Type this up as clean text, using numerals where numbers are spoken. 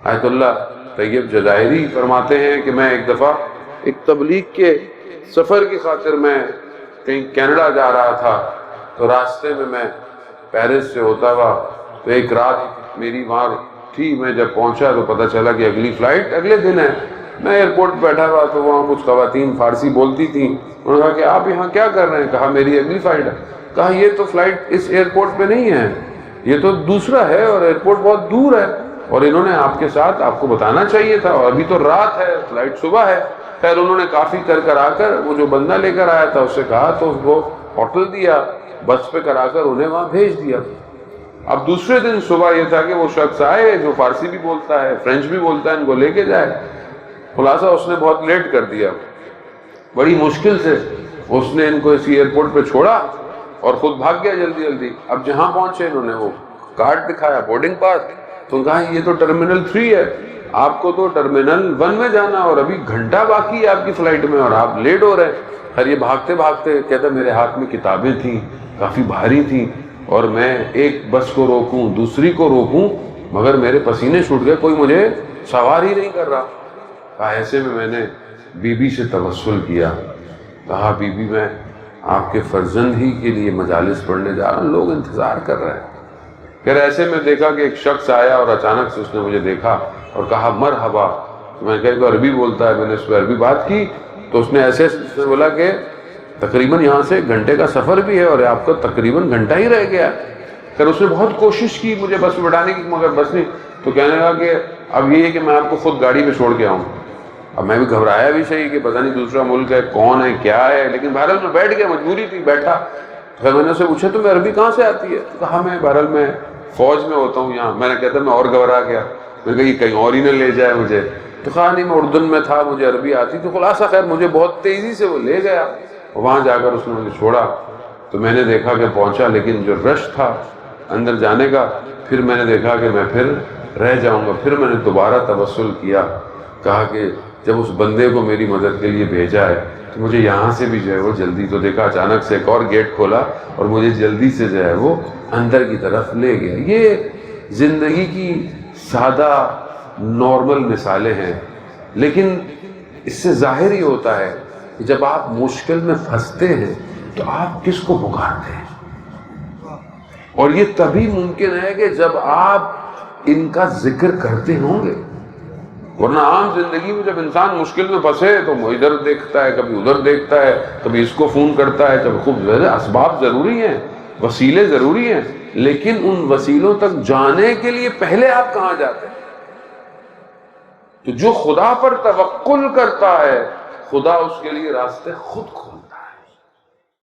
آیت اللہ طیب جزائری فرماتے ہیں کہ میں ایک دفعہ ایک تبلیغ کے سفر کی خاطر میں کہیں کینیڈا جا رہا تھا، تو راستے میں پیرس سے ہوتا ہوا تو ایک رات میری وہاں تھی، میں جب پہنچا تو پتہ چلا کہ اگلی فلائٹ اگلے دن ہے۔ میں ایئرپورٹ بیٹھا ہوا تو وہاں کچھ خواتین فارسی بولتی تھیں، انہوں نے کہا کہ آپ یہاں کیا کر رہے ہیں؟ کہا میری اگلی فلائٹ ہے۔ کہا یہ تو فلائٹ اس ایئرپورٹ پہ نہیں ہے، یہ تو دوسرا ہے اور ایئرپورٹ بہت دور ہے، اور انہوں نے آپ کے ساتھ آپ کو بتانا چاہیے تھا، اور ابھی تو رات ہے، فلائٹ صبح ہے۔ خیر انہوں نے کافی کر آ کر وہ جو بندہ لے کر آیا تھا اس سے کہا تو اس کو ہوٹل دیا، بس پہ کرا کر انہیں وہاں بھیج دیا۔ اب دوسرے دن صبح یہ تھا کہ وہ شخص آئے جو فارسی بھی بولتا ہے، فرینچ بھی بولتا ہے، ان کو لے کے جائے۔ خلاصہ اس نے بہت لیٹ کر دیا، بڑی مشکل سے اس نے ان کو اسی ایئرپورٹ پہ چھوڑا اور خود بھاگ گیا جلدی جلدی۔ اب جہاں پہنچے انہوں نے وہ کارڈ دکھایا، بورڈنگ پاس، تو کہا یہ تو ٹرمینل 3 ہے، آپ کو تو ٹرمینل 1 میں جانا، اور ابھی گھنٹہ باقی ہے آپ کی فلائٹ میں اور آپ لیٹ ہو رہے ہیں۔ خیر یہ بھاگتے بھاگتے کہتا میرے ہاتھ میں کتابیں تھیں کافی بھاری تھیں، اور میں ایک بس کو روکوں دوسری کو روکوں مگر میرے پسینے چھوٹ گئے، کوئی مجھے سوار ہی نہیں کر رہا۔ کہا ایسے میں نے بی بی سے توسل کیا، کہا بی بی میں آپ کے فرزند ہی کے لیے مجالس پڑھنے جا رہا ہوں، لوگ انتظار کر رہے ہیں۔ پھر ایسے میں دیکھا کہ ایک شخص آیا اور اچانک سے اس نے مجھے دیکھا اور کہا مرحبا۔ میں نے کہا تو عربی بولتا ہے، میں نے اس پہ عربی بات کی تو اس نے ایسے اس نے بولا کہ تقریباً یہاں سے 1 گھنٹے کا سفر بھی ہے اور آپ کا تقریباً گھنٹہ ہی رہ گیا۔ پھر اس نے بہت کوشش کی مجھے بس میں بٹھانے کی مگر بس نہیں، تو کہنے لگا کہ اب یہ ہے کہ میں آپ کو خود گاڑی میں چھوڑ کے آؤں۔ اب میں بھی گھبرایا بھی صحیح کہ پتہ نہیں دوسرا ملک ہے، کون ہے کیا ہے، لیکن بہرحال میں بیٹھ گیا، مجبوری تھی بیٹھا۔ پھر میں نے اسے پوچھا تمہیں عربی کہاں سے آتی ہے؟ تو کہا میں بہرحال میں فوج میں ہوتا ہوں یہاں۔ میں نے کہتا میں اور گھبرا گیا، میں نے کہا یہ کہیں اور ہی نہ لے جائے مجھے۔ تو کہا نہیں میں اردن میں تھا، مجھے عربی آتی۔ تو خلاصہ خیر مجھے بہت تیزی سے وہ لے گیا، وہاں جا کر اس نے مجھے چھوڑا۔ تو میں نے دیکھا کہ پہنچا، لیکن جو رش تھا اندر جانے کا، پھر میں نے دیکھا کہ میں پھر رہ جاؤں گا۔ پھر میں نے دوبارہ توسل کیا، کہا کہ جب اس بندے کو میری مدد کے لیے بھیجا ہے تو مجھے یہاں سے بھی جو ہے وہ جلدی، تو دیکھا اچانک سے ایک اور گیٹ کھولا اور مجھے جلدی سے جو ہے وہ اندر کی طرف لے گیا۔ یہ زندگی کی سادہ نارمل مثالیں ہیں، لیکن اس سے ظاہر ہی ہوتا ہے کہ جب آپ مشکل میں پھنستے ہیں تو آپ کس کو پکارتے ہیں، اور یہ تبھی ممکن ہے کہ جب آپ ان کا ذکر کرتے ہوں گے، ورنہ عام زندگی میں جب انسان مشکل میں پھنسے تو وہ ادھر دیکھتا ہے، کبھی ادھر دیکھتا ہے، کبھی اس کو فون کرتا ہے، کبھی خوب اسباب ضروری ہیں، وسیلے ضروری ہیں، لیکن ان وسیلوں تک جانے کے لیے پہلے آپ کہاں جاتے ہیں؟ تو جو خدا پر توکل کرتا ہے خدا اس کے لیے راستے خود کھولتا ہے۔